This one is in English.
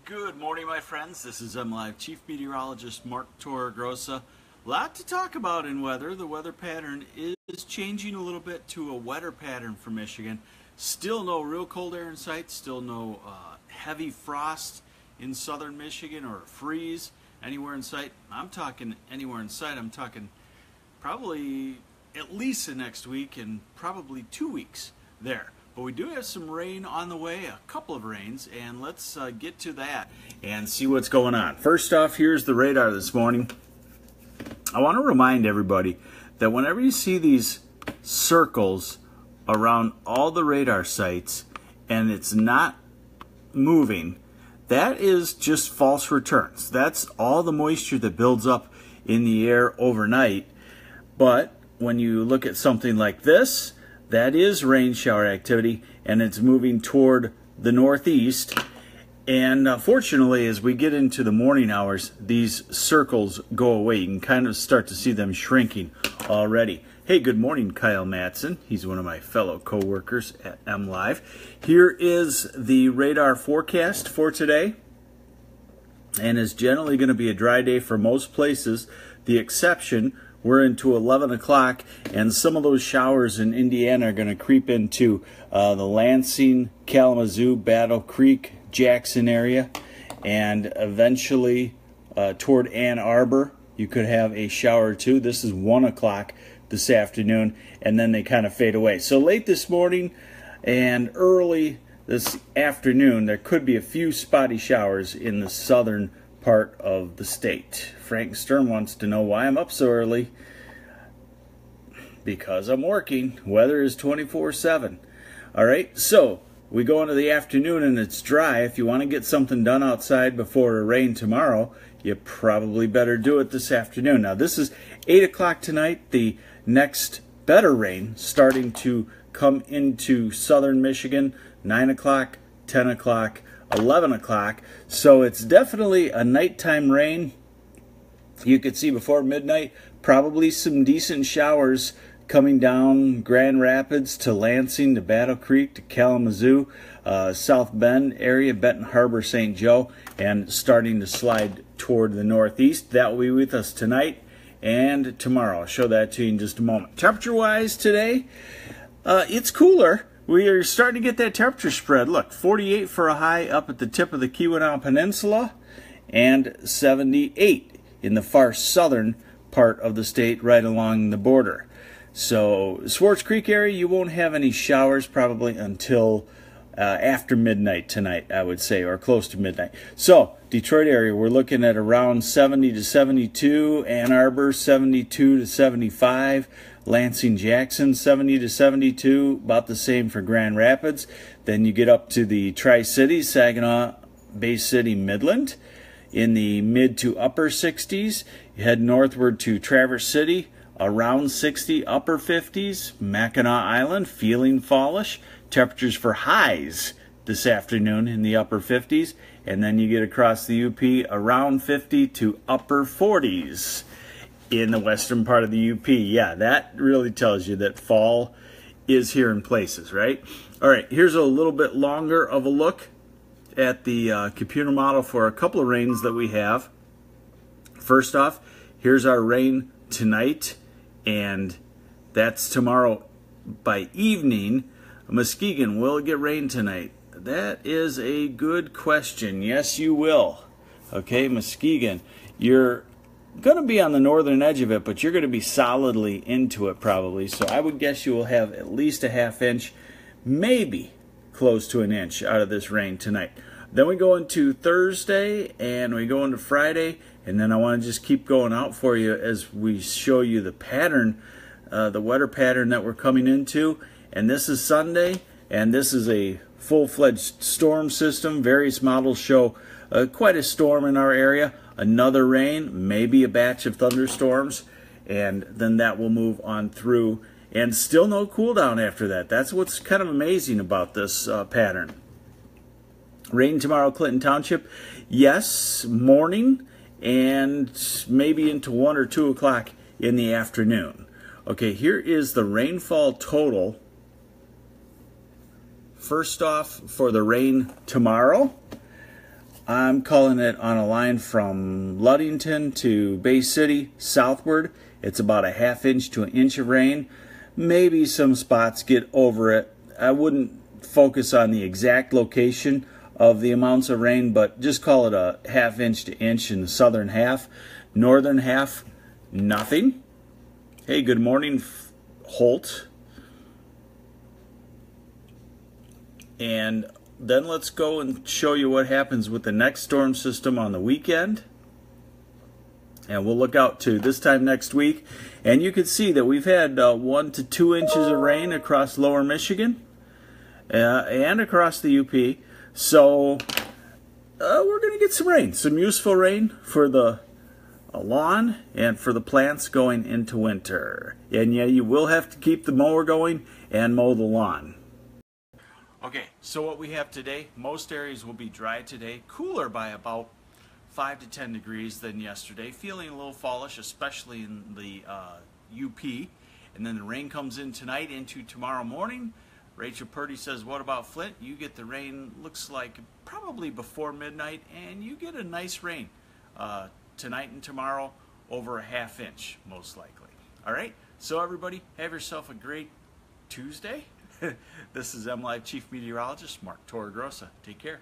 Good morning, my friends. This is MLive Chief Meteorologist Mark Torregrossa. A lot to talk about in weather. The weather pattern is changing a little bit to a wetter pattern for Michigan. Still no real cold air in sight. Still no heavy frost in southern Michigan or freeze anywhere in sight. I'm talking anywhere in sight. I'm talking probably at least the next week and probably 2 weeks there. But we do have some rain on the way, a couple of rains, and let's get to that and see what's going on. First off, here's the radar this morning. I want to remind everybody that whenever you see these circles around all the radar sites and it's not moving, that is just false returns. That's all the moisture that builds up in the air overnight. But when you look at something like this, that is rain shower activity, and it's moving toward the northeast. And fortunately, as we get into the morning hours, these circles go away. You can kind of start to see them shrinking already. Hey, good morning, Kyle Matson. He's one of my fellow co-workers at MLive. Here is the radar forecast for today, and it's generally going to be a dry day for most places. The exception, we're into 11 o'clock, and some of those showers in Indiana are going to creep into the Lansing, Kalamazoo, Battle Creek, Jackson area, and eventually toward Ann Arbor. You could have a shower or two. This is 1 o'clock this afternoon, and then they kind of fade away. So late this morning and early this afternoon, there could be a few spotty showers in the southern part of the state. Frank Stern wants to know why I'm up so early. Because I'm working. Weather is 24/7. All right, so we go into the afternoon and it's dry. If you want to get something done outside before it rains tomorrow, you probably better do it this afternoon. Now this is 8 o'clock tonight. The next better rain starting to come into southern Michigan, 9 o'clock, 10 o'clock, 11 o'clock. So it's definitely a nighttime rain. You could see before midnight probably some decent showers coming down Grand Rapids to Lansing to Battle Creek to Kalamazoo, South Bend area, Benton Harbor, St. Joe, and starting to slide toward the northeast. That will be with us tonight and tomorrow. I'll show that to you in just a moment. Temperature-wise today, it's cooler. We are starting to get that temperature spread. Look, 48 for a high up at the tip of the Keweenaw Peninsula and 78 in the far southern part of the state right along the border. So Swartz Creek area, you won't have any showers probably until after midnight tonight, I would say, or close to midnight. So Detroit area, we're looking at around 70 to 72, Ann Arbor 72 to 75, Lansing, Jackson 70 to 72, about the same for Grand Rapids. Then you get up to the Tri-Cities, Saginaw, Bay City, Midland in the mid to upper 60s. You head northward to Traverse City, around 60, upper 50s. Mackinac Island, feeling fallish. Temperatures for highs this afternoon in the upper 50s. And then you get across the UP around 50 to upper 40s in the western part of the UP. Yeah, that really tells you that fall is here in places, right? All right, here's a little bit longer of a look at the computer model for a couple of rains that we have. First off, here's our rain tonight, and that's tomorrow by evening. Muskegon, will it get rain tonight? That is a good question. Yes, you will. Okay, Muskegon, you're going to be on the northern edge of it, but you're going to be solidly into it probably. So I would guess you will have at least a ½ inch, maybe close to an inch out of this rain tonight. Then we go into Thursday and we go into Friday, and then I want to just keep going out for you as we show you the pattern, the weather pattern that we're coming into. And this is Sunday, and this is a full-fledged storm system. Various models show quite a storm in our area. Another rain, maybe a batch of thunderstorms, and then that will move on through. And still no cool down after that. That's what's kind of amazing about this pattern. Rain tomorrow, Clinton Township. Yes, morning and maybe into 1 or 2 o'clock in the afternoon. Okay, here is the rainfall total. First off, for the rain tomorrow, I'm calling it on a line from Ludington to Bay City southward. It's about a ½ inch to an inch of rain. Maybe some spots get over it. I wouldn't focus on the exact location of the amounts of rain, but just call it a ½ inch to inch in the southern half. Northern half, nothing. Hey, good morning, Holt. And then let's go and show you what happens with the next storm system on the weekend. And we'll look out to this time next week. And you can see that we've had 1 to 2 inches of rain across lower Michigan and across the UP. So we're going to get some rain, some useful rain for the lawn and for the plants going into winter. And yeah, you will have to keep the mower going and mow the lawn. Okay, so what we have today, most areas will be dry today, cooler by about 5 to 10 degrees than yesterday, feeling a little fallish, especially in the UP. And then the rain comes in tonight into tomorrow morning. Rachel Purdy says, what about Flint? You get the rain, looks like probably before midnight, and you get a nice rain tonight and tomorrow, over a ½ inch, most likely. All right, so everybody, have yourself a great Tuesday. This is MLive Chief Meteorologist Mark Torregrossa. Take care.